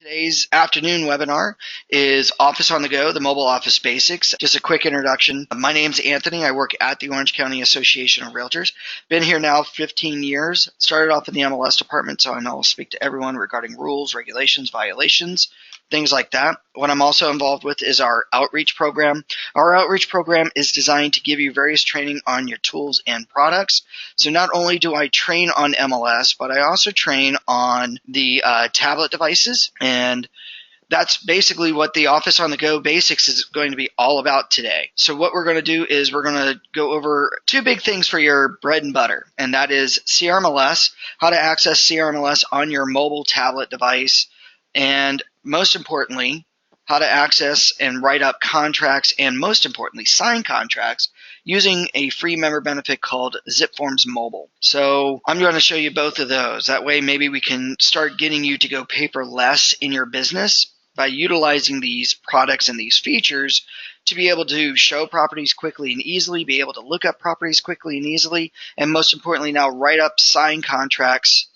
Today's afternoon webinar is Office on the Go, the Mobile Office Basics. Just a quick introduction. My name's Anthony. I work at the Orange County Association of Realtors. Been here now 15 years. Started off in the MLS department, so I know I'll speak to everyone regarding rules, regulations, violations, things like that. What I'm also involved with is our outreach program. Our outreach program is designed to give you various training on your tools and products. So not only do I train on MLS, but I also train on the tablet devices, and that's basically what the Office on the Go Basics is going to be all about today. So what we're going to do is we're going to go over two big things for your bread and butter, and that is CRMLS, how to access CRMLS on your mobile tablet device, and most importantly, how to access and write up contracts, and most importantly, sign contracts using a free member benefit called zipForms Mobile. So I'm going to show you both of those. That way maybe we can start getting you to go paperless in your business by utilizing these products and these features to be able to show properties quickly and easily, be able to look up properties quickly and easily, and most importantly now write up sign contracts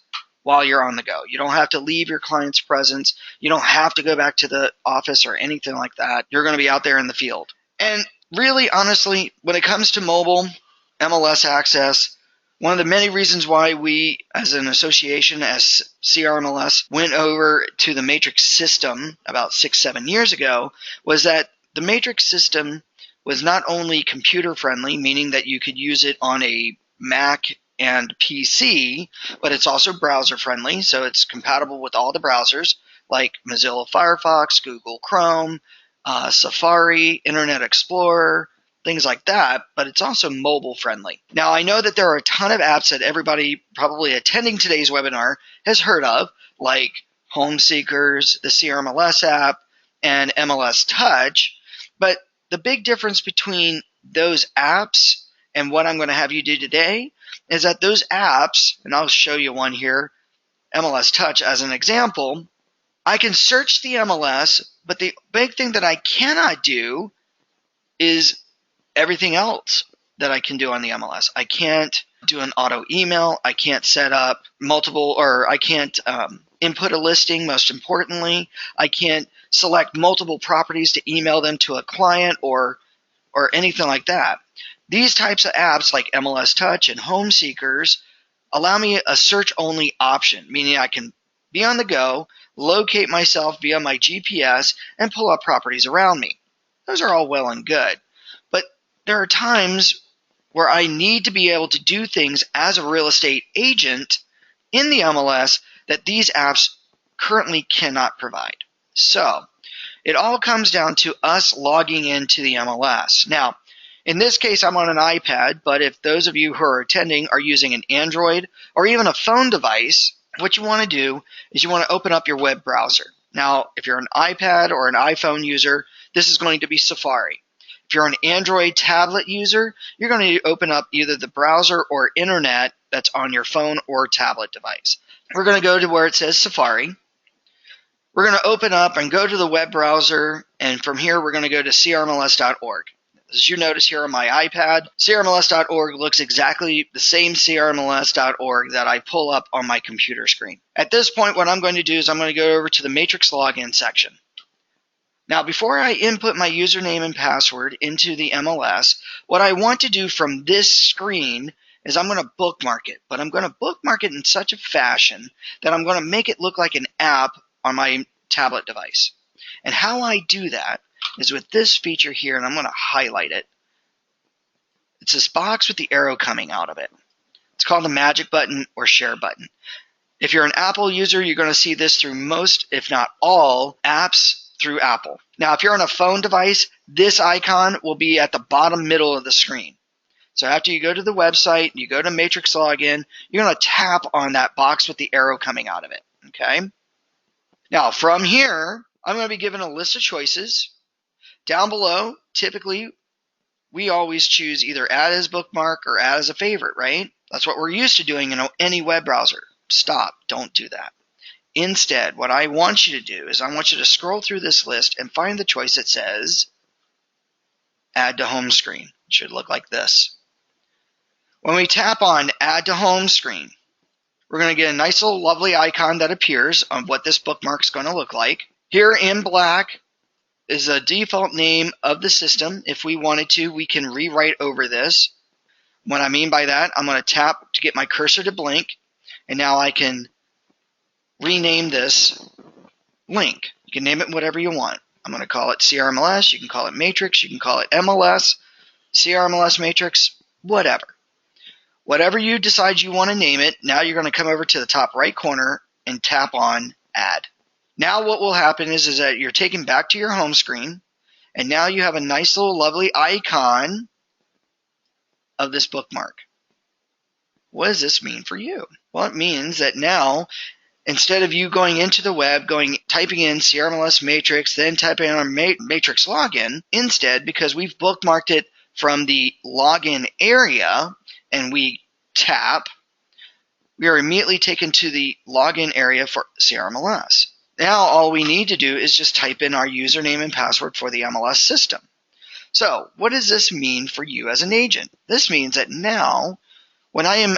while you're on the go. You don't have to leave your client's presence. You don't have to go back to the office or anything like that. You're going to be out there in the field. And really, honestly, when it comes to mobile MLS access, one of the many reasons why we, as an association, as CRMLS, went over to the Matrix system about 6-7 years ago was that the Matrix system was not only computer friendly, meaning that you could use it on a Mac and PC, but it's also browser friendly, so it's compatible with all the browsers like Mozilla Firefox, Google Chrome, Safari, Internet Explorer, things like that, but it's also mobile friendly. Now, I know that there are a ton of apps that everybody probably attending today's webinar has heard of, like Home Seekers, the CRMLS app, and MLS Touch, but the big difference between those apps and what I'm going to have you do today is that those apps, and I'll show you one here, MLS Touch as an example, I can search the MLS, but the big thing that I cannot do is everything else that I can do on the MLS. I can't do an auto email. I can't set up multiple, or I can't input a listing, most importantly. I can't select multiple properties to email them to a client or anything like that. These types of apps like MLS Touch and Home Seekers allow me a search-only option, meaning I can be on the go, locate myself via my GPS, and pull up properties around me. Those are all well and good, but there are times where I need to be able to do things as a real estate agent in the MLS that these apps currently cannot provide. So it all comes down to us logging into the MLS. Now, in this case, I'm on an iPad, but if those of you who are attending are using an Android or even a phone device, what you want to do is you want to open up your web browser. Now, if you're an iPad or an iPhone user, this is going to be Safari. If you're an Android tablet user, you're going to open up either the browser or internet that's on your phone or tablet device. We're going to go to where it says Safari. We're going to open up and go to the web browser, and from here we're going to go to crmls.org. As you notice here on my iPad, crmls.org looks exactly the same crmls.org that I pull up on my computer screen. At this point, what I'm going to do is I'm going to go over to the Matrix login section. Now, before I input my username and password into the MLS, what I want to do from this screen is I'm going to bookmark it, but I'm going to bookmark it in such a fashion that I'm going to make it look like an app on my tablet device. And how I do that is with this feature here, and I'm going to highlight it. It's this box with the arrow coming out of it. It's called the magic button or share button. If you're an Apple user, you're going to see this through most, if not all, apps through Apple. Now, if you're on a phone device, this icon will be at the bottom middle of the screen. So after you go to the website, you go to Matrix Login, you're going to tap on that box with the arrow coming out of it. Okay? Now, from here, I'm going to be given a list of choices. Down below, typically, we always choose either add as bookmark or add as a favorite, right? That's what we're used to doing in any web browser. Stop. Don't do that. Instead, what I want you to do is I want you to scroll through this list and find the choice that says add to home screen. It should look like this. When we tap on add to home screen, We're going to get a nice little lovely icon that appears on what this bookmark is going to look like. Here in black is a default name of the system. If we wanted to, we can rewrite over this. What I mean by that, I'm going to tap to get my cursor to blink, and now I can rename this link. You can name it whatever you want. I'm going to call it CRMLS, you can call it Matrix, you can call it MLS, CRMLS Matrix, whatever. Whatever you decide you want to name it, now you're going to come over to the top right corner and tap on Add. Now what will happen is that you're taken back to your home screen, and now you have a nice little lovely icon of this bookmark. What does this mean for you? Well, it means that now, instead of you going into the web, typing in CRMLS Matrix, then typing on Matrix login, instead, because we've bookmarked it from the login area and we tap, we are immediately taken to the login area for CRMLS. Now all we need to do is just type in our username and password for the MLS system. So what does this mean for you as an agent? This means that now when I am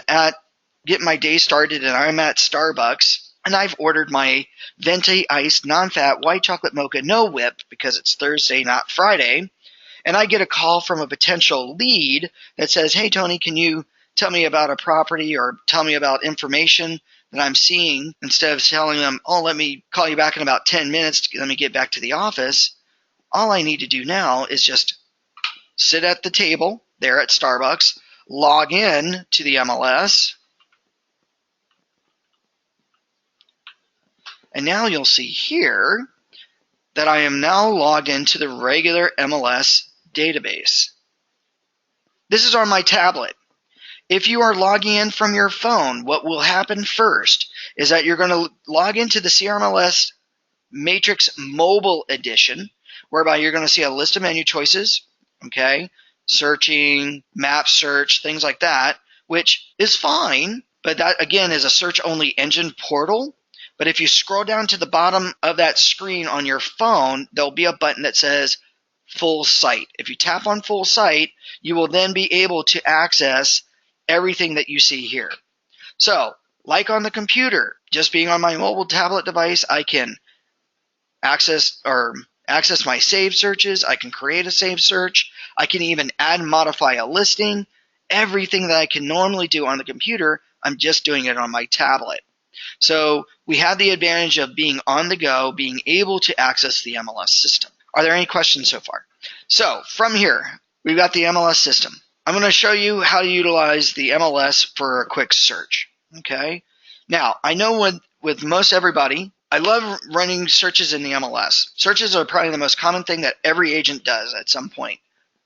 getting my day started and I'm at Starbucks and I've ordered my venti iced non-fat white chocolate mocha no whip because it's Thursday not Friday, and I get a call from a potential lead that says, hey Tony, can you tell me about a property or tell me about information that I'm seeing, instead of telling them, oh, let me call you back in about 10 minutes, let me get back to the office. All I need to do now is just sit at the table there at Starbucks, log in to the MLS, and now you'll see here that I am now logged into the regular MLS database. This is on my tablet. If you are logging in from your phone, what will happen first is that you're going to log into the CRMLS Matrix Mobile Edition, whereby you're going to see a list of menu choices, okay, searching, map search, things like that, which is fine, but that, again, is a search-only engine portal. But if you scroll down to the bottom of that screen on your phone, there'll be a button that says Full Site. If you tap on Full Site, you will then be able to access everything that you see here. So, like on the computer, just being on my mobile tablet device, I can access my saved searches. I can create a saved search. I can even add and modify a listing. Everything that I can normally do on the computer, I'm just doing it on my tablet. So we have the advantage of being on the go, being able to access the MLS system. Are there any questions so far? So from here, we've got the MLS system. I'm going to show you how to utilize the MLS for a quick search. Okay. Now, I know with most everybody, I love running searches in the MLS. Searches are probably the most common thing that every agent does at some point.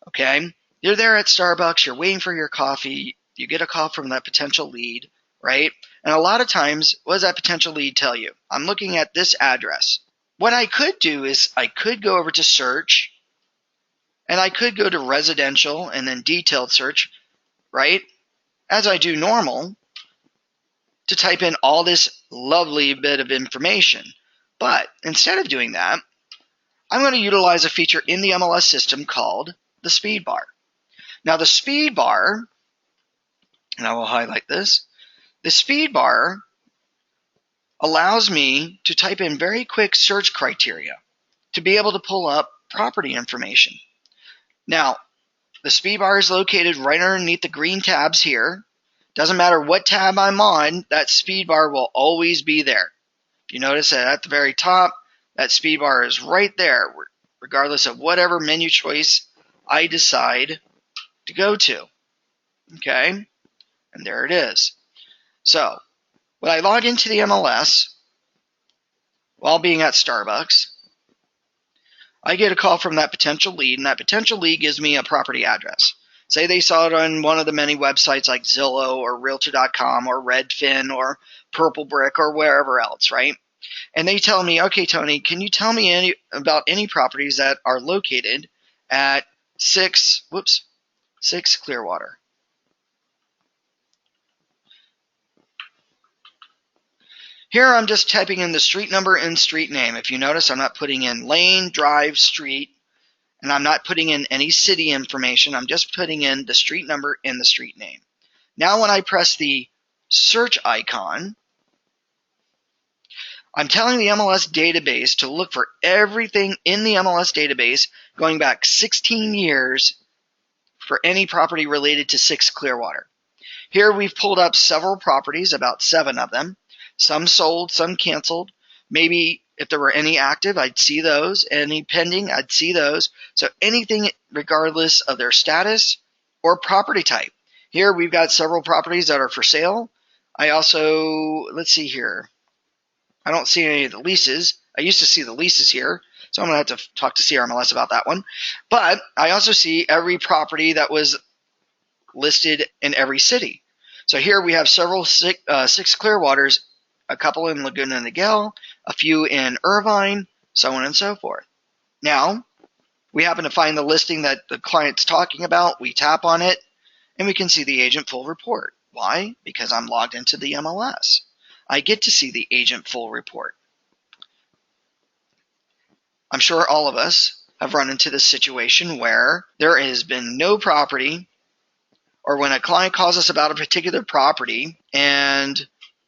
Okay. You're there at Starbucks, you're waiting for your coffee, you get a call from that potential lead, right? And a lot of times, what does that potential lead tell you? I'm looking at this address. What I could do is I could go over to search, and I could go to residential and then detailed search, right? As I do normal, to type in all this lovely bit of information. But instead of doing that, I'm going to utilize a feature in the MLS system called the speed bar. Now the speed bar, and I will highlight this, the speed bar allows me to type in very quick search criteria to be able to pull up property information. Now, the speed bar is located right underneath the green tabs here. Doesn't matter what tab I'm on, that speed bar will always be there. If you notice that at the very top, that speed bar is right there, regardless of whatever menu choice I decide to go to. Okay? And there it is. So, when I log into the MLS, while being at Starbucks, I get a call from that potential lead, and that potential lead gives me a property address. Say they saw it on one of the many websites like Zillow or Realtor.com or Redfin or Purple Brick or wherever else, right? And they tell me, okay, Tony, can you tell me about any properties that are located at 6 Clearwater? Here I'm just typing in the street number and street name. If you notice, I'm not putting in lane, drive, street, and I'm not putting in any city information. I'm just putting in the street number and the street name. Now when I press the search icon, I'm telling the MLS database to look for everything in the MLS database going back 16 years for any property related to 6 Clearwater. Here we've pulled up several properties, about 7 of them. Some sold, some canceled. Maybe if there were any active, I'd see those. Any pending, I'd see those. So anything regardless of their status or property type. Here we've got several properties that are for sale. I also, let's see here. I don't see any of the leases. I used to see the leases here, so I'm going to have to talk to CRMLS about that one. But I also see every property that was listed in every city. So here we have several 6 Clearwaters, a couple in Laguna Niguel, a few in Irvine, so on and so forth. Now, we happen to find the listing that the client's talking about. We tap on it, and we can see the agent full report. Why? Because I'm logged into the MLS. I get to see the agent full report. I'm sure all of us have run into this situation where there has been no property, or when a client calls us about a particular property and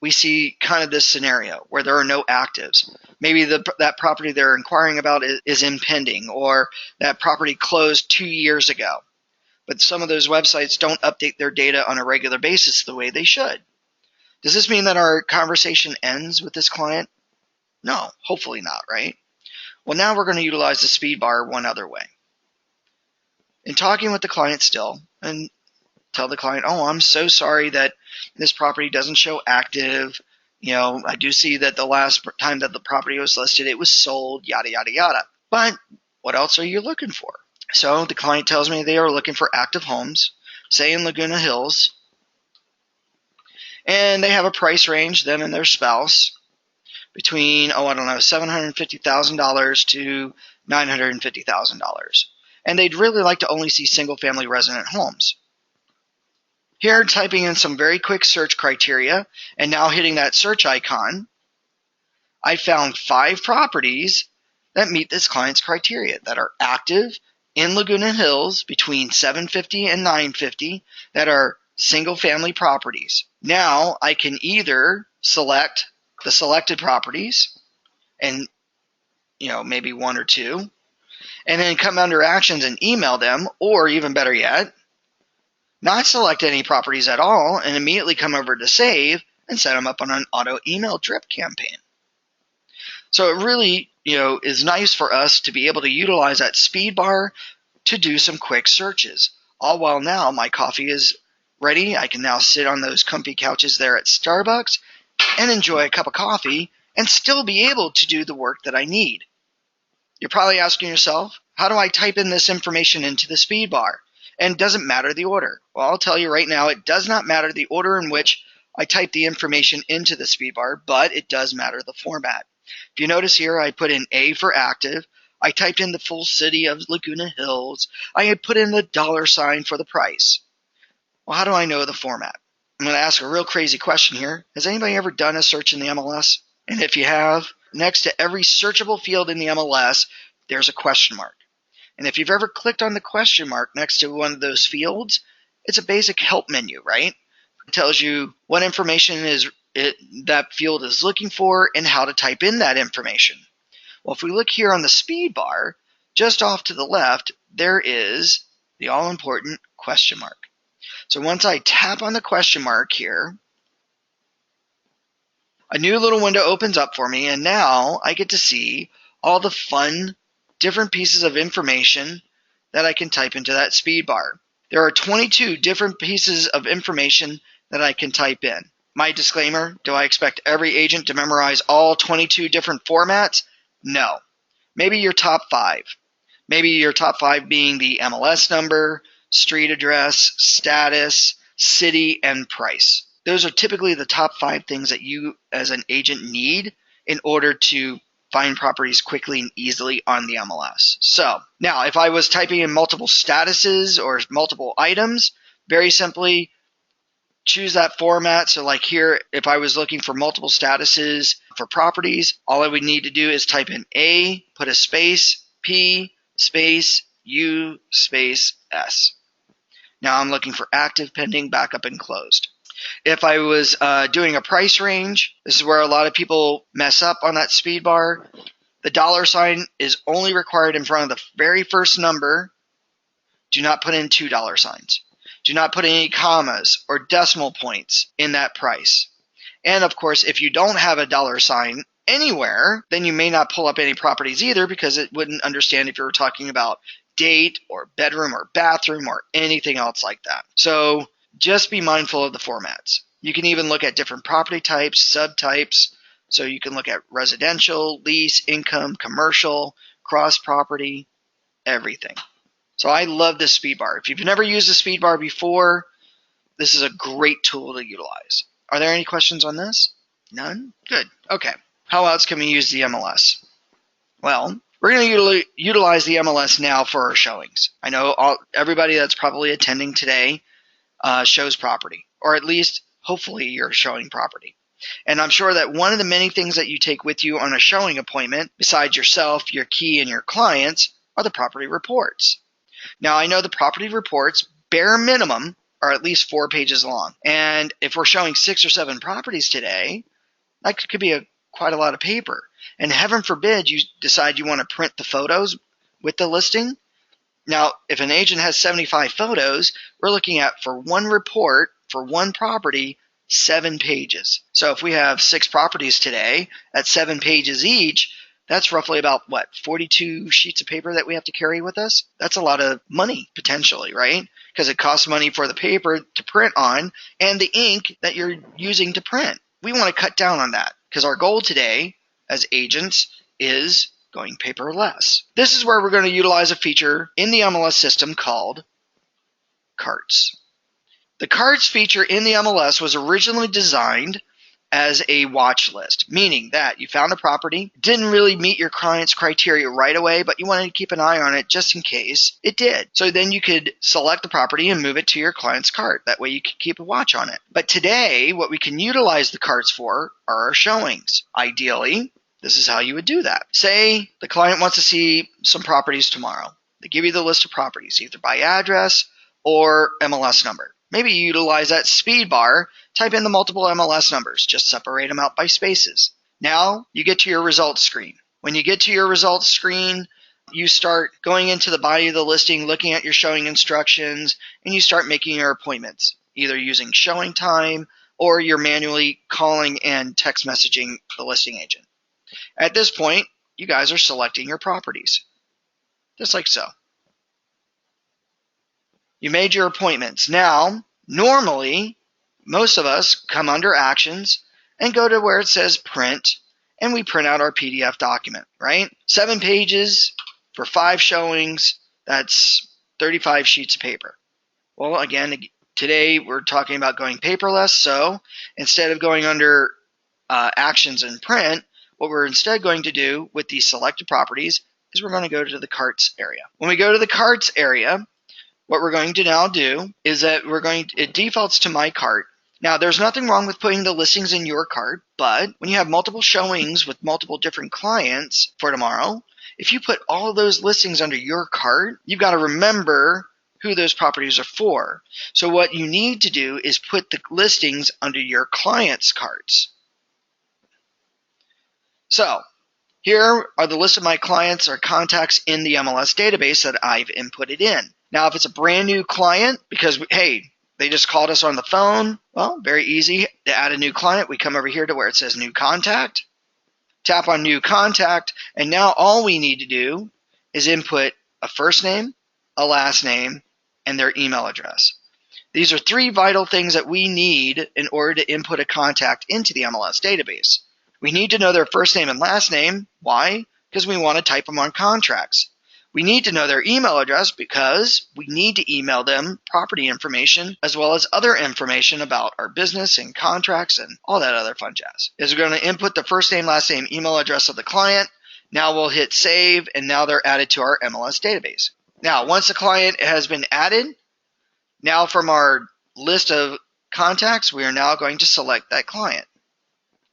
we see kind of this scenario where there are no actives. Maybe that property they're inquiring about is impending, or that property closed 2 years ago. But some of those websites don't update their data on a regular basis the way they should. Does this mean that our conversation ends with this client? No, hopefully not, right? Well, now we're going to utilize the speed bar one other way. In talking with the client still, and tell the client, oh, I'm so sorry that this property doesn't show active. I do see that the last time that the property was listed, it was sold, yada, yada, yada. But what else are you looking for? So the client tells me they are looking for active homes, say in Laguna Hills, and they have a price range, them and their spouse, between, $750,000 to $950,000. And they'd really like to only see single-family resident homes. Here, typing in some very quick search criteria, and now hitting that search icon, I found 5 properties that meet this client's criteria that are active in Laguna Hills between 750 and 950 that are single-family properties. Now I can either select the selected properties and maybe 1 or 2, and then come under actions and email them, or even better yet, not select any properties at all and immediately come over to save and set them up on an auto email drip campaign. So it really is nice for us to be able to utilize that speed bar to do some quick searches. All while now my coffee is ready. I can now sit on those comfy couches there at Starbucks and enjoy a cup of coffee and still be able to do the work that I need. You're probably asking yourself, how do I type in this information into the speed bar? And does it matter the order? Well, I'll tell you right now, it does not matter the order in which I type the information into the speed bar, but it does matter the format. If you notice here, I put in A for active. I typed in the full city of Laguna Hills. I had put in the $sign for the price. Well, how do I know the format? I'm going to ask a real crazy question here. Has anybody ever done a search in the MLS? And if you have, next to every searchable field in the MLS, there's a question mark. And if you've ever clicked on the question mark next to one of those fields, it's a basic help menu, right? It tells you what information that field is looking for and how to type in that information. Well, if we look here on the speed bar, just off to the left, there is the all-important question mark. So once I tap on the question mark here, a new little window opens up for me, and now I get to see all the fun, different pieces of information that I can type into that speed bar. There are 22 different pieces of information that I can type in. My disclaimer, do I expect every agent to memorize all 22 different formats? No. Maybe your top 5. Maybe your top 5 being the MLS number, street address, status, city, and price. Those are typically the top 5 things that you as an agent need in order to find properties quickly and easily on the MLS. So now if I was typing in multiple statuses or multiple items, very simply choose that format. So like here, if I was looking for multiple statuses for properties, all I would need to do is type in A, put a space, P, space, U, space, S. Now I'm looking for active, pending, backup, and closed. If I was doing a price range, this is where a lot of people mess up on that speed bar. The $ is only required in front of the very first number. Do not put in $2 signs. Do not put any commas or decimal points in that price. And of course, if you don't have a $ anywhere, then you may not pull up any properties either, because it wouldn't understand if you were talking about date or bedroom or bathroom or anything else like that. So just be mindful of the formats. You can even look at different property types, subtypes. So you can look at residential, lease, income, commercial, cross property, everything. So I love this speed bar. If you've never used a speed bar before, this is a great tool to utilize. Are there any questions on this? None? Good. Okay. How else can we use the MLS? Well, we're going to utilize the MLS now for our showings. I know everybody that's probably attending today shows property, or at least hopefully you're showing property. And I'm sure that one of the many things that you take with you on a showing appointment, besides yourself, your key, and your clients, are the property reports. Now, I know the property reports, bare minimum, are at least 4 pages long. And if we're showing 6 or 7 properties today, that could be quite a lot of paper. And heaven forbid you decide you want to print the photos with the listing. Now, if an agent has 75 photos, we're looking at, for one report, for one property, 7 pages. So if we have 6 properties today at 7 pages each, that's roughly about, 42 sheets of paper that we have to carry with us? That's a lot of money, potentially, right? Because it costs money for the paper to print on and the ink that you're using to print. We want to cut down on that, because our goal today as agents is going paperless. This is where we're going to utilize a feature in the MLS system called carts. The carts feature in the MLS was originally designed as a watch list, meaning that you found a property, didn't really meet your client's criteria right away, but you wanted to keep an eye on it just in case it did. So then you could select the property and move it to your client's cart. That way you could keep a watch on it. But today, what we can utilize the carts for are our showings. Ideally, this is how you would do that. Say the client wants to see some properties tomorrow. They give you the list of properties, either by address or MLS number. Maybe you utilize that speed bar, type in the multiple MLS numbers, just separate them out by spaces. Now you get to your results screen. When you get to your results screen, you start going into the body of the listing, looking at your showing instructions, and you start making your appointments, either using showing time or you're manually calling and text messaging the listing agent. At this point, you guys are selecting your properties, just like so. You made your appointments. Now, normally, most of us come under Actions and go to where it says Print, and we print out our PDF document, right? 7 pages for 5 showings, that's 35 sheets of paper. Well, again, today we're talking about going paperless, so instead of going under Actions and Print, what we're instead going to do with these selected properties is we're going to go to the Carts area. When we go to the Carts area, what we're going to now do is that it defaults to my cart. Now, there's nothing wrong with putting the listings in your cart, but when you have multiple showings with multiple different clients for tomorrow, if you put all of those listings under your cart, you've got to remember who those properties are for. So what you need to do is put the listings under your client's carts. So here are the list of my clients or contacts in the MLS database that I've inputted in. Now, if it's a brand new client, because, hey, they just called us on the phone, well, very easy to add a new client. We come over here to where it says New Contact, tap on New Contact, and now all we need to do is input a first name, a last name, and their email address. These are 3 vital things that we need in order to input a contact into the MLS database. We need to know their first name and last name. Why? Because we want to type them on contracts. We need to know their email address because we need to email them property information as well as other information about our business and contracts and all that other fun jazz. We're going to input the first name, last name, email address of the client. Now we'll hit save, and now they're added to our MLS database. Now, once the client has been added, now from our list of contacts, we are now going to select that client.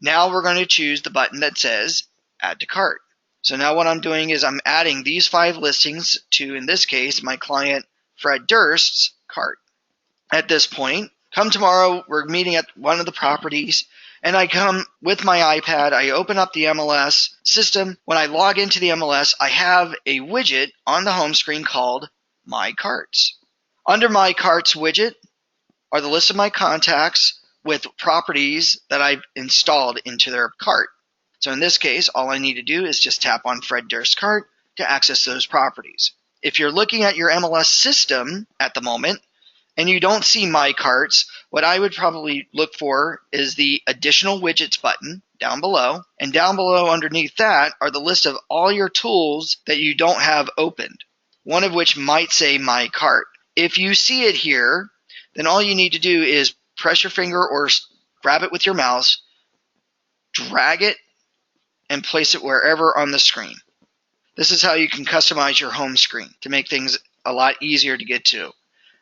Now we're going to choose the button that says Add to Cart. So now what I'm doing is I'm adding these 5 listings to, in this case, my client Fred Durst's cart. At this point, Come tomorrow, we're meeting at one of the properties, and I come with my iPad, I open up the MLS system. When I log into the MLS, I have a widget on the home screen called My Carts. Under My Carts widget are the list of my contacts with properties that I've installed into their cart. So in this case, all I need to do is just tap on Fred Durst's cart to access those properties. If you're looking at your MLS system at the moment and you don't see My Carts, what I would probably look for is the Additional Widgets button down below. And down below underneath that are the list of all your tools that you don't have opened, one of which might say My Cart. If you see it here, then all you need to do is press your finger or grab it with your mouse, drag it, and place it wherever on the screen. This is how you can customize your home screen to make things a lot easier to get to.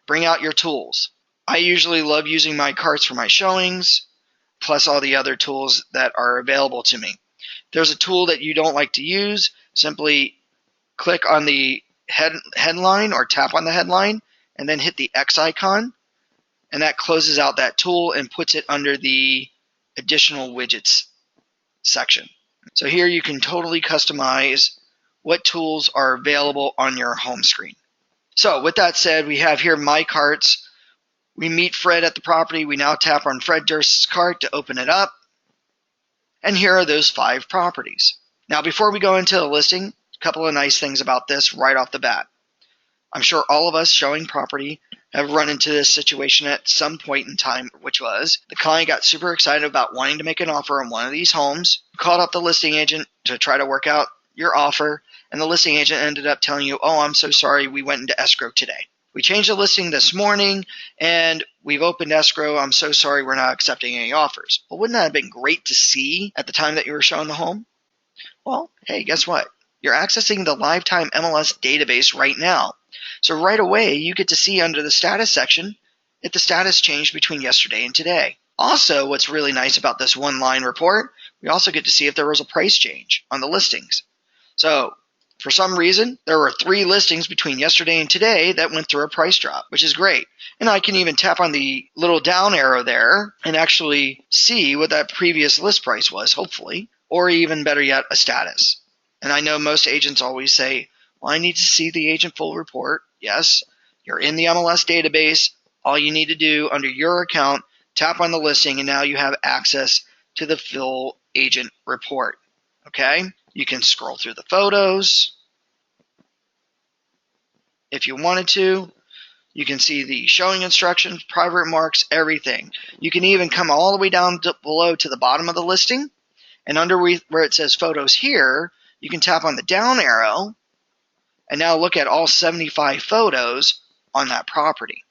Bring out your tools. I usually love using My Carts for my showings, plus all the other tools that are available to me. If there's a tool that you don't like to use, simply click on the headline or tap on the headline and then hit the X icon, and that closes out that tool and puts it under the Additional Widgets section. So here you can totally customize what tools are available on your home screen. So with that said, we have here My Carts. We meet Fred at the property. We now tap on Fred Durst's cart to open it up. And here are those 5 properties. Now before we go into the listing, a couple of nice things about this right off the bat. I'm sure all of us showing property have run into this situation at some point in time, which was the client got super excited about wanting to make an offer on one of these homes, called up the listing agent to try to work out your offer, and the listing agent ended up telling you, oh, I'm so sorry, we went into escrow today. We changed the listing this morning, and we've opened escrow. I'm so sorry, we're not accepting any offers. Well, wouldn't that have been great to see at the time that you were showing the home? Well, hey, guess what? You're accessing the Lifetime MLS database right now. So right away, you get to see under the status section if the status changed between yesterday and today. Also, what's really nice about this one-line report, we also get to see if there was a price change on the listings. So for some reason, there were 3 listings between yesterday and today that went through a price drop, which is great. And I can even tap on the little down arrow there and actually see what that previous list price was, hopefully, or even better yet, a status. And I know most agents always say, well, I need to see the agent full report. Yes, you're in the MLS database. All you need to do under your account, tap on the listing, and now you have access to the full agent report. Okay? You can scroll through the photos if you wanted to. You can see the showing instructions, private remarks, everything. You can even come all the way down below to the bottom of the listing, and under where it says photos here, you can tap on the down arrow and now look at all 75 photos on that property.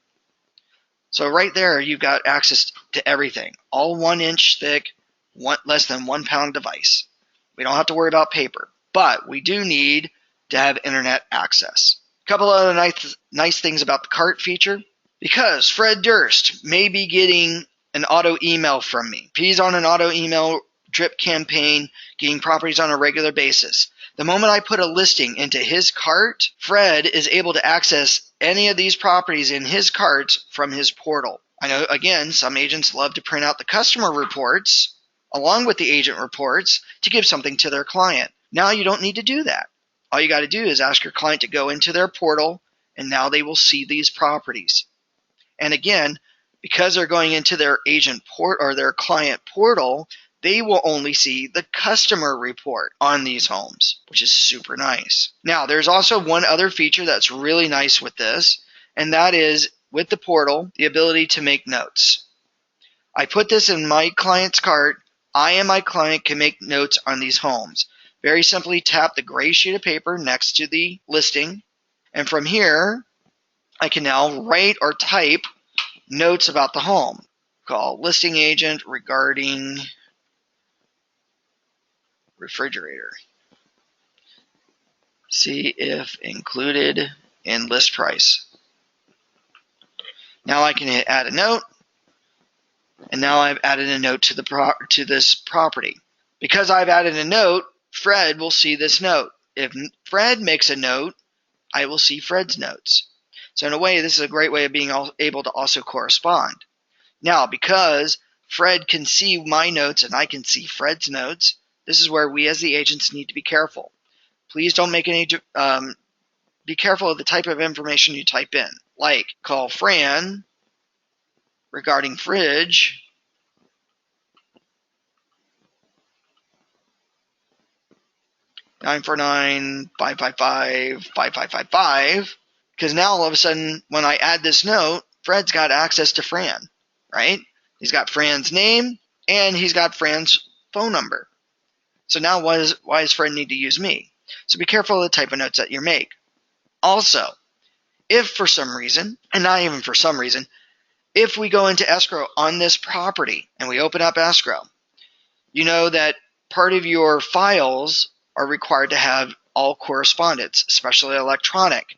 So right there, you've got access to everything. All 1 inch thick, less than 1 pound device. We don't have to worry about paper, but we do need to have internet access. A couple other nice things about the cart feature. Because Fred Durst may be getting an auto email from me. If he's on an auto email drip campaign, getting properties on a regular basis, the moment I put a listing into his cart, Fred is able to access any of these properties in his carts from his portal. I know, again, some agents love to print out the customer reports along with the agent reports to give something to their client. Now you don't need to do that. All you got to do is ask your client to go into their portal, and now they will see these properties. And again, because they're going into their agent or their client portal, they will only see the customer report on these homes, which is super nice. Now, there's also one other feature that's really nice with this, and that is with the portal, the ability to make notes. I put this in my client's cart. I and my client can make notes on these homes. Very simply tap the gray sheet of paper next to the listing, and from here, I can now write or type notes about the home. Call listing agent regarding refrigerator. See if included in list price. Now I can hit add a note, and now I've added a note to this property. Because I've added a note, Fred will see this note. If Fred makes a note, I will see Fred's notes. So in a way, this is a great way of being able to also correspond. Now, because Fred can see my notes and I can see Fred's notes, this is where we as the agents need to be careful. Please don't make any, be careful of the type of information you type in. Like, call Fran regarding fridge. (949-555-5555), because now all of a sudden when I add this note, Fred's got access to Fran, right? He's got Fran's name and he's got Fran's phone number. So now why does Fred need to use me? So be careful of the type of notes that you make. Also, if for some reason, and not even for some reason, if we go into escrow on this property and we open up escrow, you know that part of your files are required to have all correspondence, especially electronic.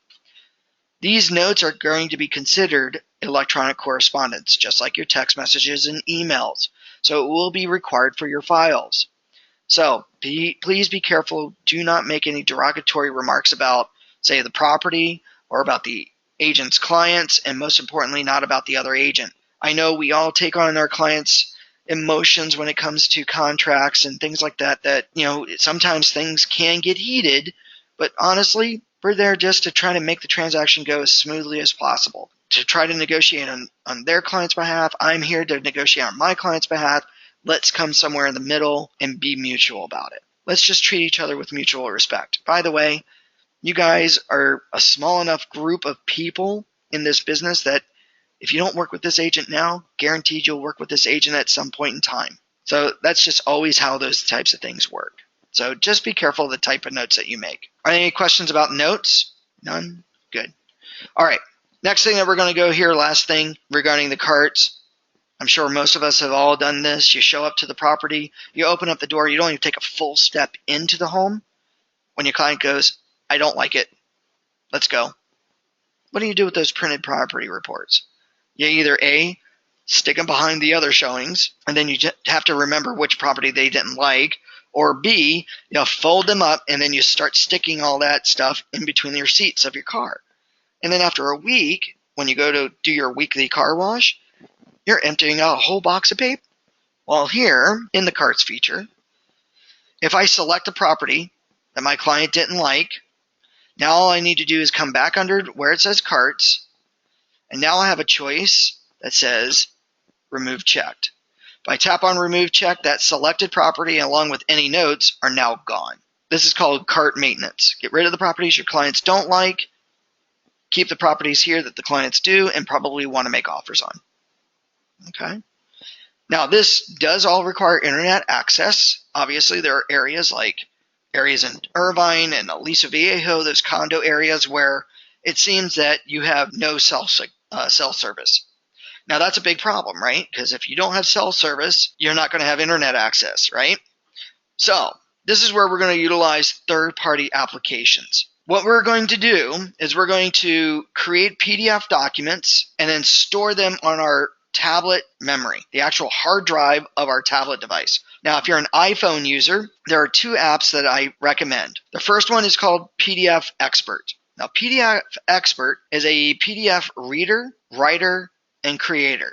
These notes are going to be considered electronic correspondence, just like your text messages and emails. So it will be required for your files. So please be careful. Do not make any derogatory remarks about, say, the property or about the agent's clients, and most importantly, not about the other agent. I know we all take on our clients' emotions when it comes to contracts and things like that, sometimes things can get heated, but honestly, we're there just to try to make the transaction go as smoothly as possible, to try to negotiate on their client's behalf. I'm here to negotiate on my client's behalf. Let's come somewhere in the middle and be mutual about it. Let's just treat each other with mutual respect. By the way, you guys are a small enough group of people in this business that if you don't work with this agent now, guaranteed you'll work with this agent at some point in time. So that's just always how those types of things work. So just be careful of the type of notes that you make. Are there any questions about notes? None? Good. All right. Next thing that we're going to go here, last thing regarding the carts. I'm sure most of us have all done this. You show up to the property, you open up the door, you don't even take a full step into the home. When your client goes, I don't like it, let's go. What do you do with those printed property reports? You either A, stick them behind the other showings, and then you have to remember which property they didn't like, or B, fold them up, and then you start sticking all that stuff in between your seats of your car. And then after a week, when you go to do your weekly car wash, you're emptying out a whole box of paper. Well, here, in the carts feature, if I select a property that my client didn't like, now all I need to do is come back under where it says carts, and now I have a choice that says remove checked. If I tap on remove check, that selected property along with any notes are now gone. This is called cart maintenance. Get rid of the properties your clients don't like, keep the properties here that the clients do and probably want to make offers on. Okay. Now this does all require internet access. Obviously there are areas in Irvine and Aliso Viejo, those condo areas where it seems that you have no cell service. Now that's a big problem, right? Because if you don't have cell service, you're not going to have internet access, right? So this is where we're going to utilize third-party applications. What we're going to do is we're going to create PDF documents and then store them on our tablet memory, the actual hard drive of our tablet device. Now, if you're an iPhone user, there are two apps that I recommend. The first one is called PDF Expert. Now, PDF Expert is a PDF reader, writer, and creator.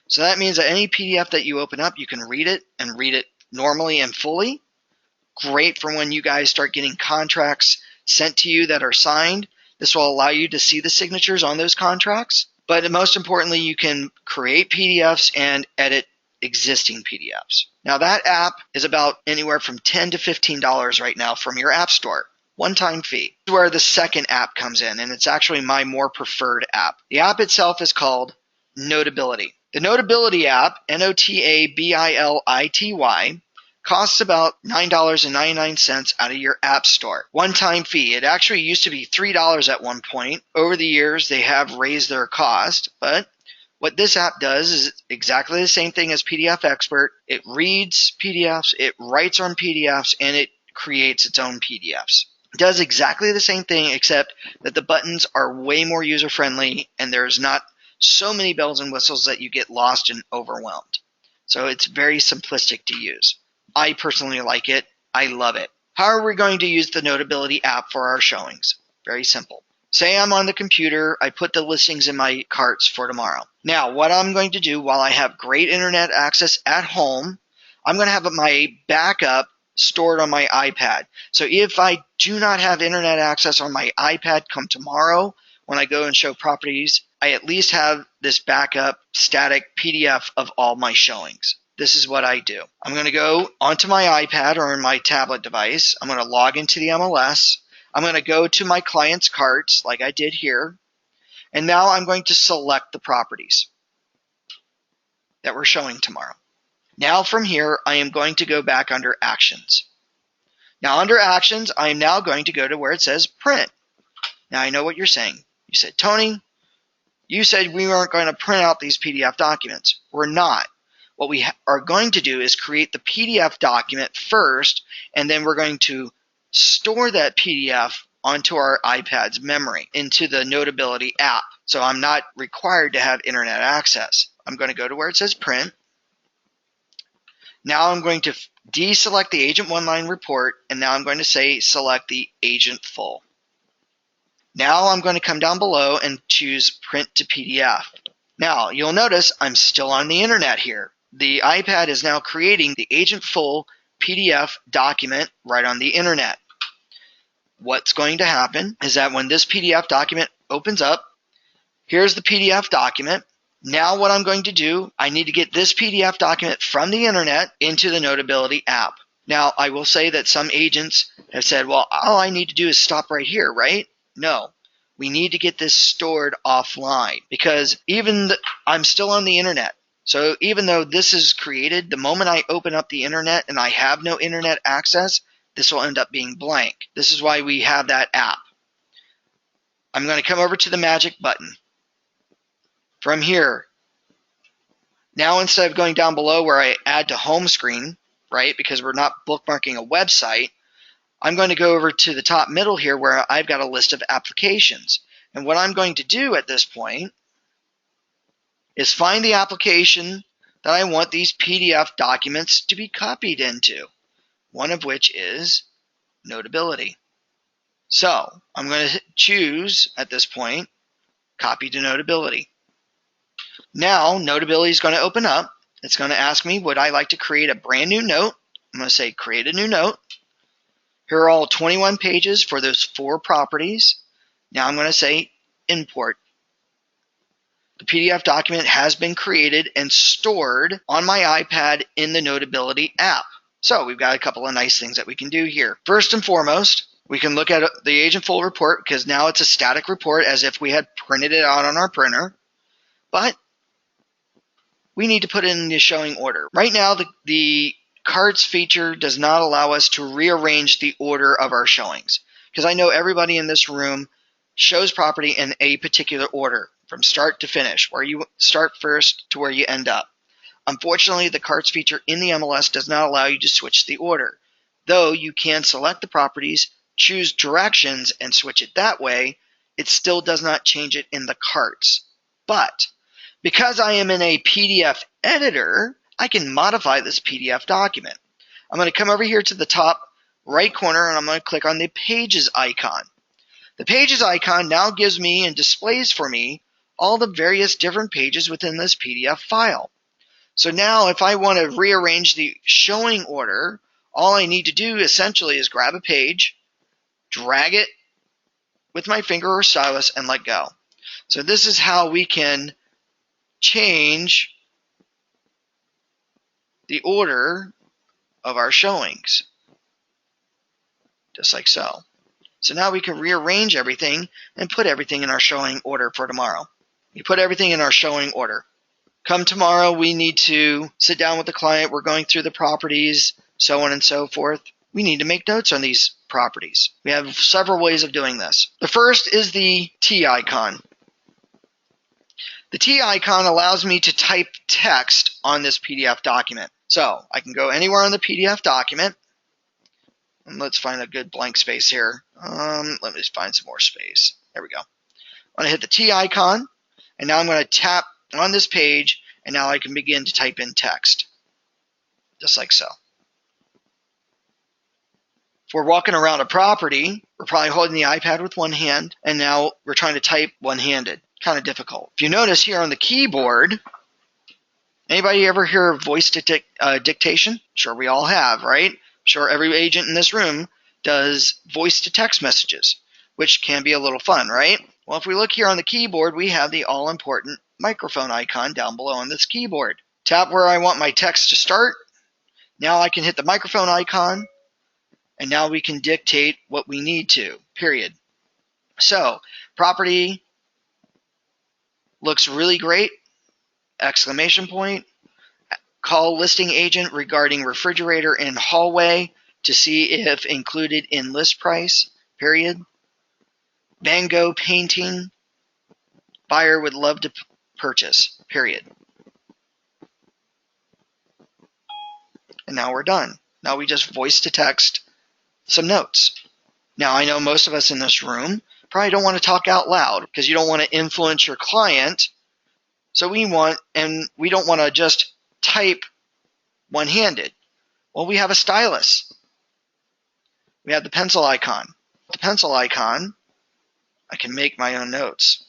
So that means that any PDF that you open up, you can read it and read it normally and fully. Great for when you guys start getting contracts sent to you that are signed. This will allow you to see the signatures on those contracts. But most importantly, you can create PDFs and edit existing PDFs. Now that app is about anywhere from $10 to $15 right now from your app store. One-time fee. This is where the second app comes in, and it's actually my more preferred app. The app itself is called Notability. The Notability app, Notability, costs about $9.99 out of your app store. One-time fee. It actually used to be $3 at one point. Over the years, they have raised their cost, but what this app does is exactly the same thing as PDF Expert. It reads PDFs, it writes on PDFs, and it creates its own PDFs. It does exactly the same thing, except that the buttons are way more user-friendly, and there's not so many bells and whistles that you get lost and overwhelmed. So it's very simplistic to use. I personally like it. I love it. How are we going to use the Notability app for our showings? Very simple. Say I'm on the computer, I put the listings in my carts for tomorrow. Now, what I'm going to do while I have great internet access at home, I'm going to have my backup stored on my iPad. So if I do not have internet access on my iPad come tomorrow, when I go and show properties, I at least have this backup static PDF of all my showings. This is what I do. I'm going to go onto my iPad or in my tablet device. I'm going to log into the MLS. I'm going to go to my client's carts like I did here. And now I'm going to select the properties that we're showing tomorrow. Now from here, I am going to go back under Actions. Now under Actions, I am now going to go to where it says Print. Now I know what you're saying. You said, Tony, you said we weren't going to print out these PDF documents. We're not. What we are going to do is create the PDF document first, and then we're going to store that PDF onto our iPad's memory into the Notability app. So I'm not required to have internet access. I'm going to go to where it says Print. Now I'm going to deselect the Agent One-Line Report, and now I'm going to say select the Agent Full. Now I'm going to come down below and choose Print to PDF. Now you'll notice I'm still on the internet here. The iPad is now creating the Agent Full PDF document right on the internet. What's going to happen is that when this PDF document opens up, here's the PDF document. Now what I'm going to do, I need to get this PDF document from the internet into the Notability app. Now I will say that some agents have said, well, all I need to do is stop right here, right? No, we need to get this stored offline because I'm still on the internet. So even though this is created, the moment I open up the internet and I have no internet access, this will end up being blank. This is why we have that app. I'm going to come over to the magic button. From here, now instead of going down below where I add to home screen, right, because we're not bookmarking a website, I'm going to go over to the top middle here where I've got a list of applications. And what I'm going to do at this point is find the application that I want these PDF documents to be copied into, one of which is Notability. So I'm going to choose at this point, Copy to Notability. Now Notability is going to open up. It's going to ask me, would I like to create a brand new note? I'm going to say create a new note. Here are all 21 pages for those 4 properties. Now I'm going to say import. The PDF document has been created and stored on my iPad in the Notability app. So we've got a couple of nice things that we can do here. First and foremost, we can look at the Agent Full report because now it's a static report as if we had printed it out on our printer. But we need to put it in the showing order. Right now, the cards feature does not allow us to rearrange the order of our showings because I know everybody in this room shows property in a particular order from start to finish, where you start first to where you end up. Unfortunately, the cards feature in the MLS does not allow you to switch the order. Though you can select the properties, choose directions, and switch it that way, it still does not change it in the carts. But because I am in a PDF editor, I can modify this PDF document. I'm going to come over here to the top right corner and I'm going to click on the Pages icon. The Pages icon now gives me and displays for me all the various different pages within this PDF file. So now if I want to rearrange the showing order, all I need to do essentially is grab a page, drag it with my finger or stylus, and let go. So this is how we can change the order of our showings, just like so. So now we can rearrange everything and put everything in our showing order for tomorrow. We put everything in our showing order. Come tomorrow, we need to sit down with the client. We're going through the properties, so on and so forth. We need to make notes on these properties. We have several ways of doing this. The first is the T icon. The T icon allows me to type text on this PDF document. So I can go anywhere on the PDF document. And let's find a good blank space here. Let me just find some more space. There we go. I'm going to hit the T icon, and now I'm going to tap on this page, and now I can begin to type in text, just like so. we're walking around a property, we're probably holding the iPad with one hand, and now we're trying to type one-handed. Kind of difficult. If you notice here on the keyboard, anybody ever hear voice dictation? Sure, we all have, right? Sure, every agent in this room does voice-to-text messages, which can be a little fun, right? Well, if we look here on the keyboard, we have the all-important microphone icon down below on this keyboard. Tap where I want my text to start. Now I can hit the microphone icon, and now we can dictate what we need to, period. So, property looks really great, exclamation point. Call listing agent regarding refrigerator in hallway to see if included in list price, period. Van Gogh painting, buyer would love to purchase, period. And now we're done. Now we just voice to text some notes. Now I know most of us in this room probably don't want to talk out loud because you don't want to influence your client. So we don't want to just type one-handed. Well, we have a stylus. We have the pencil icon. The pencil icon, I can make my own notes.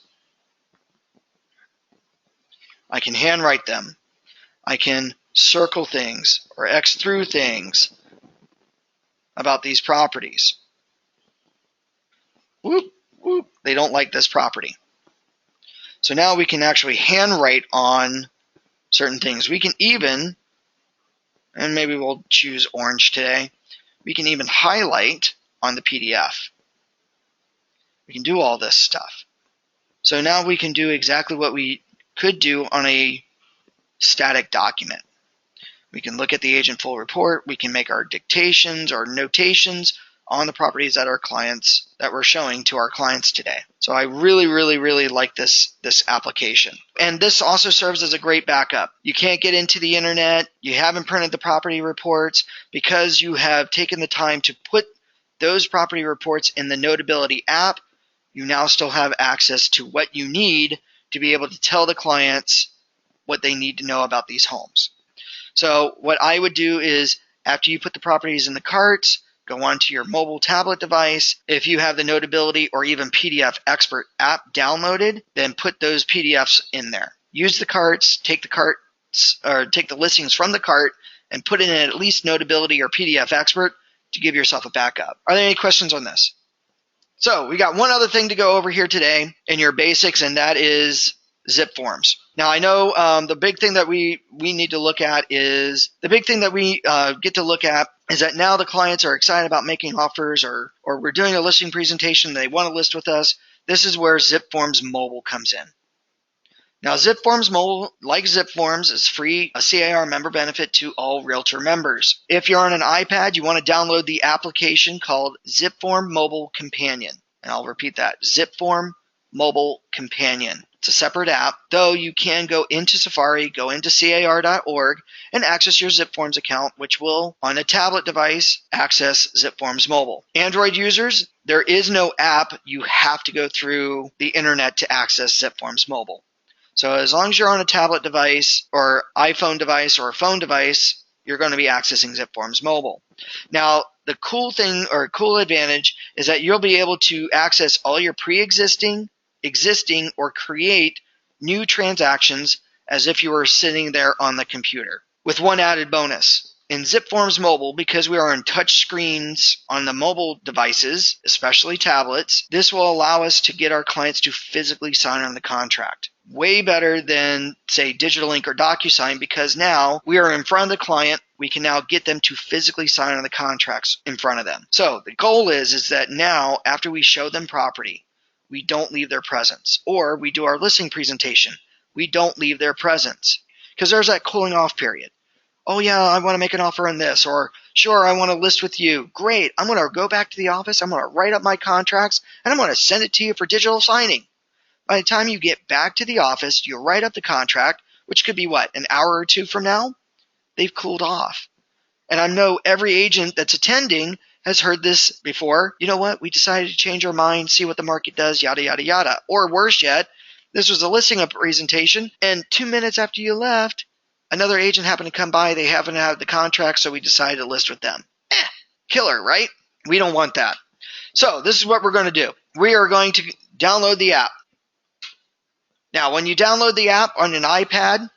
I can handwrite them. I can circle things or X through things about these properties. Whoop, whoop, they don't like this property. So now we can actually handwrite on certain things. We can even, and maybe we'll choose orange today, we can even highlight on the PDF. We can do all this stuff. So now we can do exactly what we could do on a static document. We can look at the agent full report. We can make our dictations or notations on the properties that we're showing to our clients today. So I really like this application. And this also serves as a great backup. You can't get into the internet. You haven't printed the property reports because you have taken the time to put those property reports in the Notability app. You now still have access to what you need to be able to tell the clients what they need to know about these homes. So what I would do is after you put the properties in the carts, go onto your mobile tablet device. If you have the Notability or even PDF Expert app downloaded, then put those PDFs in there. Use the carts, take the listings from the cart and put it in at least Notability or PDF Expert to give yourself a backup. Are there any questions on this? So we got one other thing to go over here today in your basics, and that is zipForms. Now I know the big thing that we need to look at is that now the clients are excited about making offers or we're doing a listing presentation, they want to list with us. This is where zipForms Mobile comes in. Now zipForms Mobile, like zipForms, is free, a CAR member benefit to all Realtor members. If you're on an iPad, you want to download the application called zipForm Mobile Companion. And I'll repeat that, zipForm Mobile Companion. It's a separate app, though you can go into Safari, go into car.org, and access your zipForms account, which will, on a tablet device, access zipForms Mobile. Android users, there is no app. You have to go through the internet to access zipForms Mobile. So as long as you're on a tablet device or iPhone device or a phone device, you're going to be accessing zipForms Mobile. Now, the cool thing or cool advantage is that you'll be able to access all your existing, or create new transactions as if you were sitting there on the computer. With one added bonus. In zipForms Mobile, because we are on touch screens on the mobile devices, especially tablets, this will allow us to get our clients to physically sign on the contract. Way better than, say, Digital Ink or DocuSign, because now we are in front of the client. We can now get them to physically sign on the contracts in front of them. So the goal is that now, after we show them property, we don't leave their presence. Or we do our listing presentation. We don't leave their presence. Because there's that cooling off period. Oh yeah, I want to make an offer on this. Or sure, I want to list with you. Great, I'm going to go back to the office. I'm going to write up my contracts. And I'm going to send it to you for digital signing. By the time you get back to the office, you'll write up the contract, which could be what, an hour or two from now? They've cooled off. And I know every agent that's attending has heard this before. You know what? We decided to change our mind, see what the market does, yada, yada, yada. Or worse yet, this was a listing presentation, and 2 minutes after you left, another agent happened to come by. They haven't had the contract, so we decided to list with them. Killer, right? We don't want that. So this is what we're going to do. We are going to download the app. Now, when you download the app on an iPad,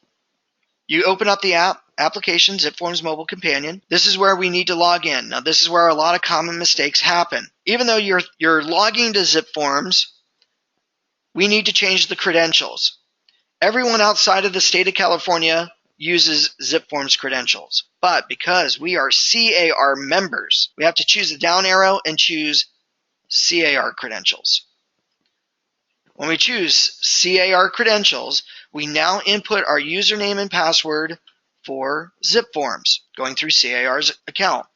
you open up the app, application, zipForms Mobile Companion. This is where we need to log in. Now, this is where a lot of common mistakes happen. Even though you're logging to zipForms, we need to change the credentials. Everyone outside of the state of California uses zipForms credentials. But because we are CAR members, we have to choose the down arrow and choose CAR credentials. When we choose CAR credentials, we now input our username and password for zipForms, going through CAR's account.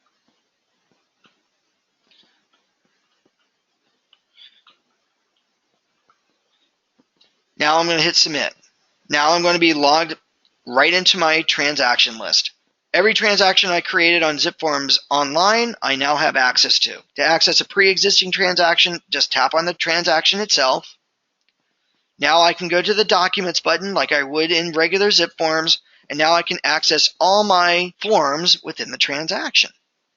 Now I'm going to hit submit. Now I'm going to be logged right into my transaction list. Every transaction I created on zipForms online, I now have access to. To access a pre-existing transaction, just tap on the transaction itself. Now I can go to the Documents button like I would in regular zipForms, and now I can access all my forms within the transaction.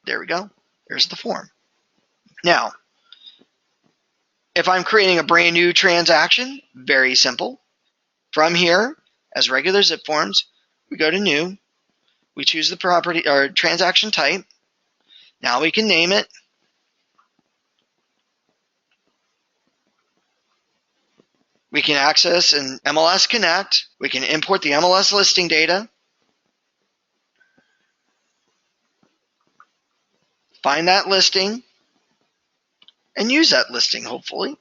There we go. There's the form. Now, if I'm creating a brand new transaction, very simple. From here, as regular zipForms, we go to New. We choose the property or transaction type. Now we can name it. We can access an MLS Connect. We can import the MLS listing data. Find that listing and use that listing, hopefully.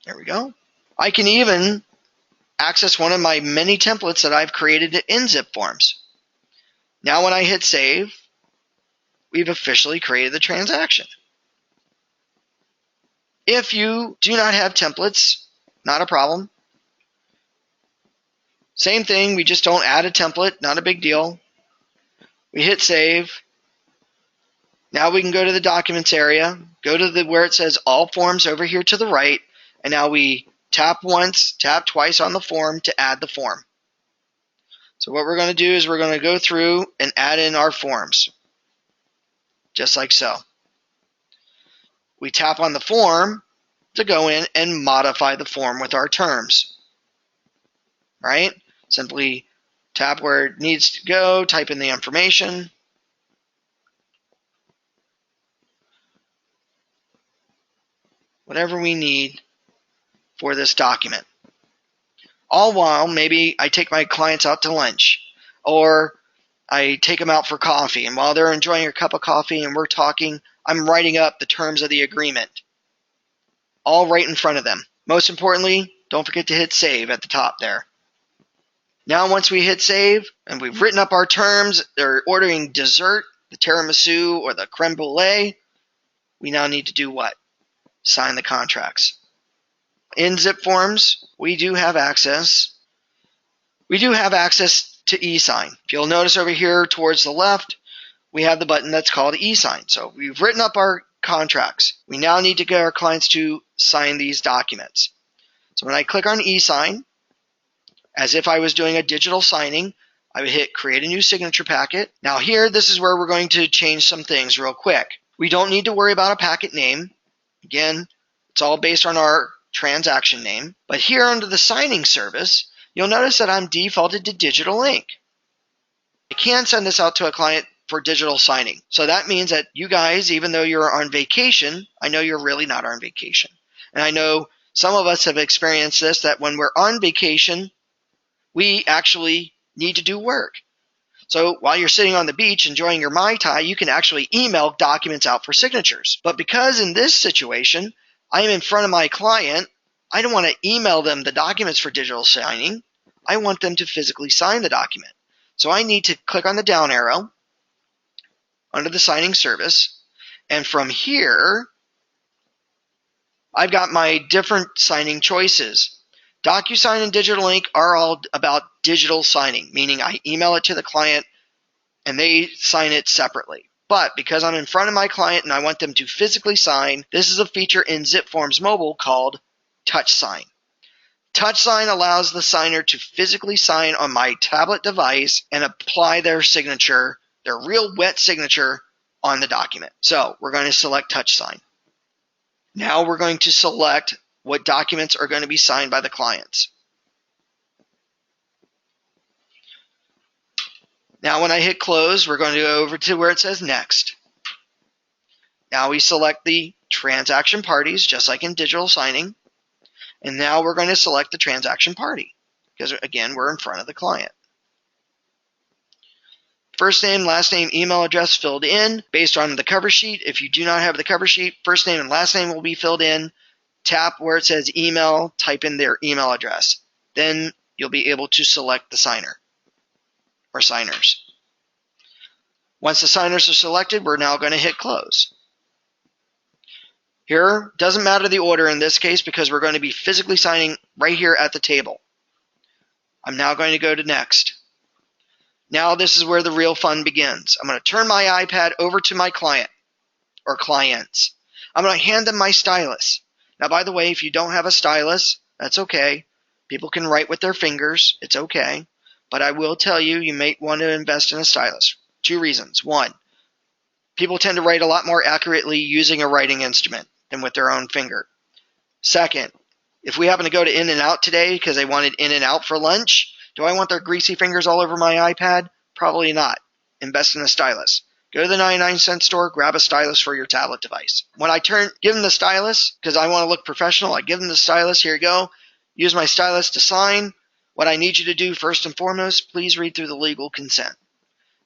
There we go. I can even access one of my many templates that I've created in zipForms. Now when I hit save, we've officially created the transaction. If you do not have templates, not a problem. Same thing, we just don't add a template, not a big deal. We hit save. Now we can go to the documents area, go to where it says all forms over here to the right, and now we tap once, tap twice on the form to add the form. So what we're going to do is we're going to go through and add in our forms, just like so. We tap on the form to go in and modify the form with our terms. Right? Simply tap where it needs to go, type in the information. Whatever we need for this document. All while maybe I take my clients out to lunch, or I take them out for coffee, and while they're enjoying a cup of coffee and we're talking, I'm writing up the terms of the agreement. All right in front of them. Most importantly, don't forget to hit save at the top there. Now once we hit save and we've written up our terms, they're ordering dessert, the tiramisu or the creme brulee, we now need to do what? Sign the contracts. In zipForms, we do have access. We do have access to e-sign. If you'll notice over here towards the left, we have the button that's called e-sign. So we've written up our contracts. We now need to get our clients to sign these documents. So when I click on e-sign, as if I was doing a digital signing, I would hit create a new signature packet. Now here, this is where we're going to change some things real quick. We don't need to worry about a packet name. Again, it's all based on our transaction name. But here under the signing service, you'll notice that I'm defaulted to digital ink. I can send this out to a client for digital signing. So that means that you guys, even though you're on vacation, I know you're really not on vacation. And I know some of us have experienced this, that when we're on vacation, we actually need to do work. So while you're sitting on the beach enjoying your Mai Tai, you can actually email documents out for signatures. But because in this situation, I am in front of my client, I don't want to email them the documents for digital signing. I want them to physically sign the document. So I need to click on the down arrow under the signing service. And from here, I've got my different signing choices. DocuSign and Digital Ink are all about digital signing, meaning I email it to the client and they sign it separately. But because I'm in front of my client and I want them to physically sign, this is a feature in zipForms Mobile called TouchSign. TouchSign allows the signer to physically sign on my tablet device and apply their signature, their real wet signature, on the document. So we're going to select TouchSign. Now we're going to select what documents are going to be signed by the clients. Now when I hit close, we're going to go over to where it says next. Now we select the transaction parties, just like in digital signing. And now we're going to select the transaction party, because again, we're in front of the client. First name, last name, email address filled in based on the cover sheet. If you do not have the cover sheet, first name and last name will be filled in. Tap where it says email, type in their email address. Then you'll be able to select the signer or signers. Once the signers are selected, we're now going to hit close. Here, doesn't matter the order in this case because we're going to be physically signing right here at the table. I'm now going to go to next. Now this is where the real fun begins. I'm going to turn my iPad over to my client or clients. I'm going to hand them my stylus. Now, by the way, if you don't have a stylus, that's okay. People can write with their fingers. It's okay. But I will tell you, you may want to invest in a stylus. 2 reasons. 1, people tend to write a lot more accurately using a writing instrument than with their own finger. 2nd, if we happen to go to In-N-Out today because they wanted In-N-Out for lunch, do I want their greasy fingers all over my iPad? Probably not. Invest in a stylus. Go to the 99-cent store, grab a stylus for your tablet device. When I give them the stylus, because I want to look professional, I give them the stylus. Here you go. Use my stylus to sign. What I need you to do first and foremost, please read through the legal consent.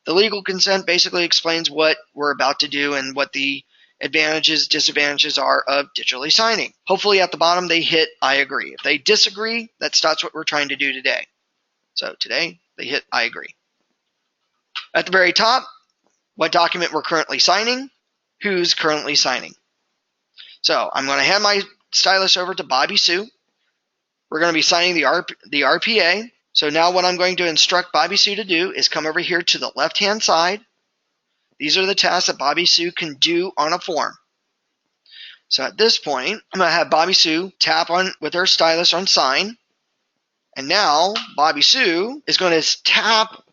The legal consent basically explains what we're about to do and what the advantages, disadvantages are of digitally signing. Hopefully at the bottom they hit I agree. If they disagree, that's what we're trying to do today. So today they hit I agree. At the very top, what document we're currently signing, who's currently signing. So I'm going to hand my stylus over to Bobby Sue. We're going to be signing the RPA. So now what I'm going to instruct Bobby Sue to do is come over here to the left-hand side. These are the tasks that Bobby Sue can do on a form. So at this point, I'm going to have Bobby Sue tap on with her stylus on sign. And now Bobby Sue is going to tap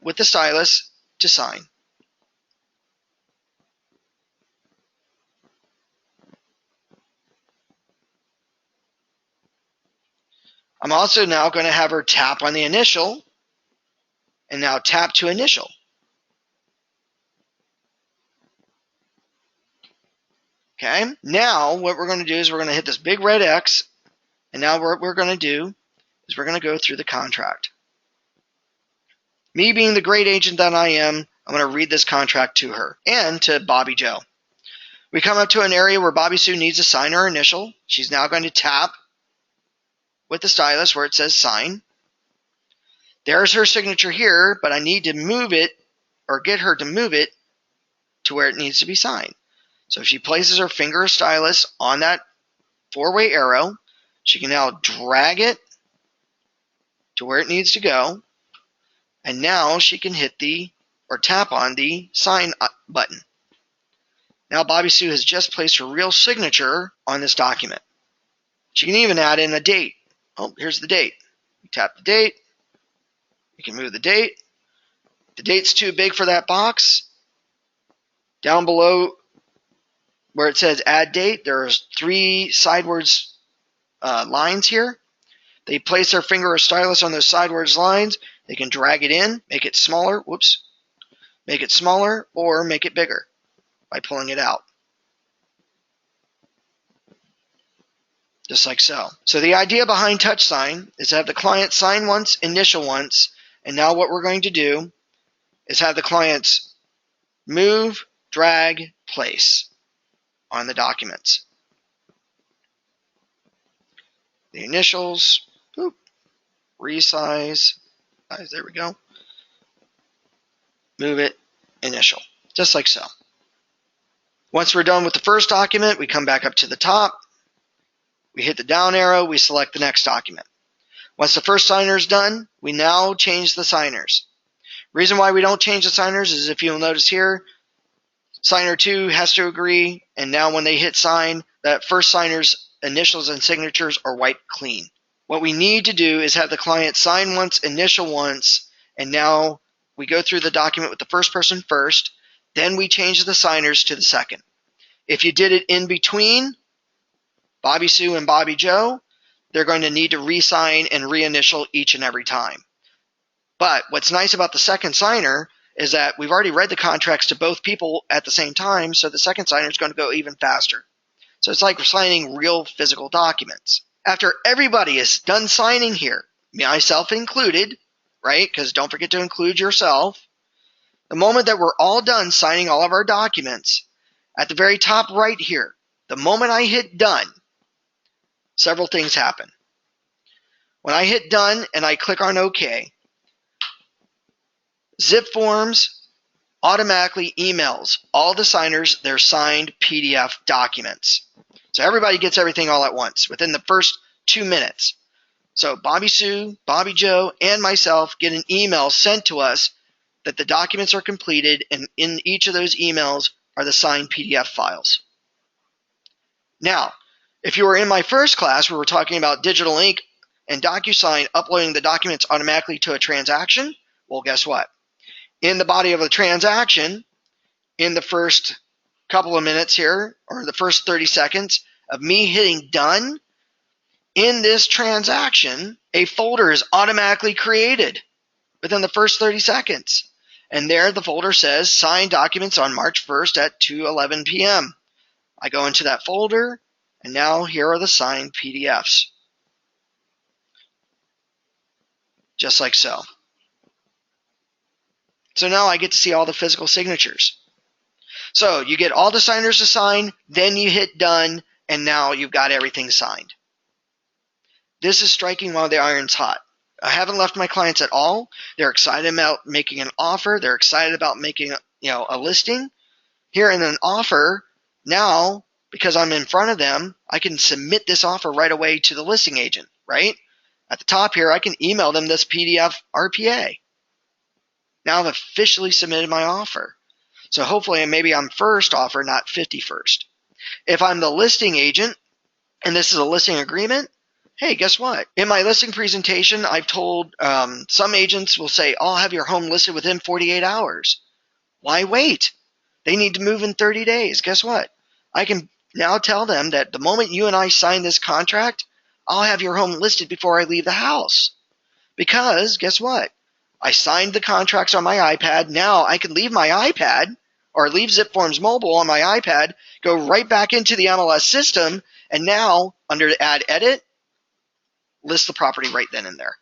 with the stylus to sign. I'm also now going to have her tap on the initial and now tap to initial. Okay, now what we're going to do is we're going to hit this big red X, and now what we're going to do is we're going to go through the contract. Me being the great agent that I am, I'm going to read this contract to her and to Bobby Joe. We come up to an area where Bobby Sue needs to sign her initial. She's now going to tap with the stylus where it says sign. There's her signature here, but I need to move it or get her to move it to where it needs to be signed. So if she places her finger or stylus on that 4-way arrow, she can now drag it to where it needs to go. And now she can hit or tap on the sign button. Now Bobby Sue has just placed her real signature on this document. She can even add in a date. Oh, here's the date. You tap the date. You can move the date. If the date's too big for that box, down below where it says add date, there's 3 sidewards lines here. They place their finger or stylus on those sidewards lines. They can drag it in, make it smaller, make it smaller, or make it bigger by pulling it out. Just like so. So the idea behind TouchSign is to have the client sign once, initial once, and now what we're going to do is have the clients move, drag, place on the documents. The initials, resize, there we go. Move it, initial, just like so. Once we're done with the first document, we come back up to the top. We hit the down arrow, we select the next document. Once the first signer is done, we now change the signers. Reason why we don't change the signers is if you'll notice here, signer 2 has to agree, and now when they hit sign, that first signer's initials and signatures are wiped clean. What we need to do is have the client sign once, initial once, and now we go through the document with the first person first, Then we change the signers to the second. If you did it in between Bobby Sue and Bobby Joe, they're going to need to re-sign and reinitial each and every time. But what's nice about the second signer is that we've already read the contracts to both people at the same time, so the second signer is going to go even faster. So it's like signing real physical documents. After everybody is done signing here, myself included, right? Because don't forget to include yourself. The moment that we're all done signing all of our documents, at the very top right here, the moment I hit done, several things happen. When I hit done and I click on OK, zipForms automatically emails all the signers their signed PDF documents. So everybody gets everything all at once within the first 2 minutes. So Bobby Sue, Bobby Joe, and myself get an email sent to us that the documents are completed, and in each of those emails are the signed PDF files. Now, if you were in my first class where we're talking about digital ink and DocuSign uploading the documents automatically to a transaction, well, guess what? In the body of the transaction, in the first couple of minutes here, or the first 30 seconds of me hitting done, in this transaction, a folder is automatically created within the first 30 seconds. And there the folder says signed documents on March 1st at 2:11 p.m. I go into that folder, and now here are the signed PDFs. Just like so. So now I get to see all the physical signatures. So you get all the signers to sign, then you hit done, and now you've got everything signed. This is striking while the iron's hot. I haven't left my clients at all. They're excited about making an offer. They're excited about making a listing. Here in an offer, now, because I'm in front of them, I can submit this offer right away to the listing agent, right? At the top here, I can email them this PDF RPA. Now I've officially submitted my offer. So hopefully maybe I'm first offer, not 51st. If I'm the listing agent, and this is a listing agreement, hey, guess what? In my listing presentation, I've told some agents will say, I'll have your home listed within 48 hours. Why wait? They need to move in 30 days. Guess what? I can now tell them that the moment you and I sign this contract, I'll have your home listed before I leave the house. Because guess what? I signed the contracts on my iPad. Now I can leave my iPad or leave zipForms Mobile on my iPad, go right back into the MLS system, and now under Add Edit, list the property right then and there.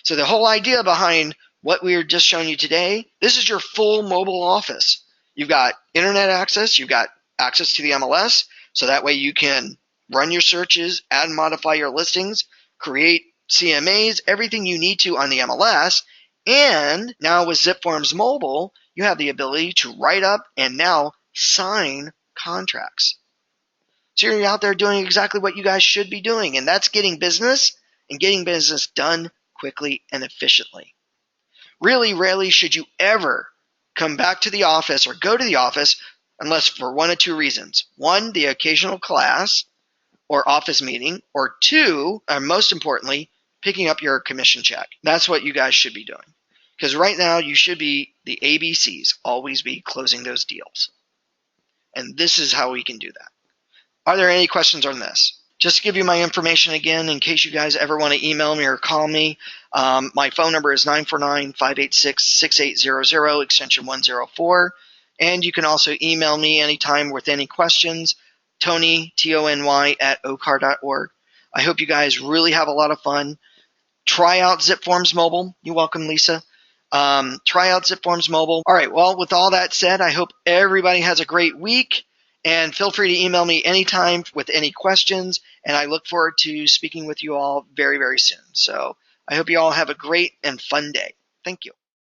So the whole idea behind what we were just showing you today, this is your full mobile office. You've got internet access, you've got access to the MLS, so that way you can run your searches, add and modify your listings, create CMAs, everything you need to on the MLS. And now with zipForms Mobile, you have the ability to write up and now sign contracts. So you're out there doing exactly what you guys should be doing, and that's getting business and getting business done quickly and efficiently. Really rarely should you ever come back to the office or go to the office unless for one of two reasons. One, the occasional class or office meeting, or two, and most importantly, picking up your commission check. That's what you guys should be doing. Because right now you should be the ABCs, always be closing those deals. And this is how we can do that. Are there any questions on this? Just to give you my information again, in case you guys ever want to email me or call me, my phone number is 949-586-6800, extension 104. And you can also email me anytime with any questions, Tony, Tony, @ocar.org. I hope you guys really have a lot of fun. Try out zipForms Mobile. You're welcome, Lisa. Try out zipForms Mobile. All right, well, with all that said, I hope everybody has a great week. And feel free to email me anytime with any questions. And I look forward to speaking with you all very, very soon. So I hope you all have a great and fun day. Thank you.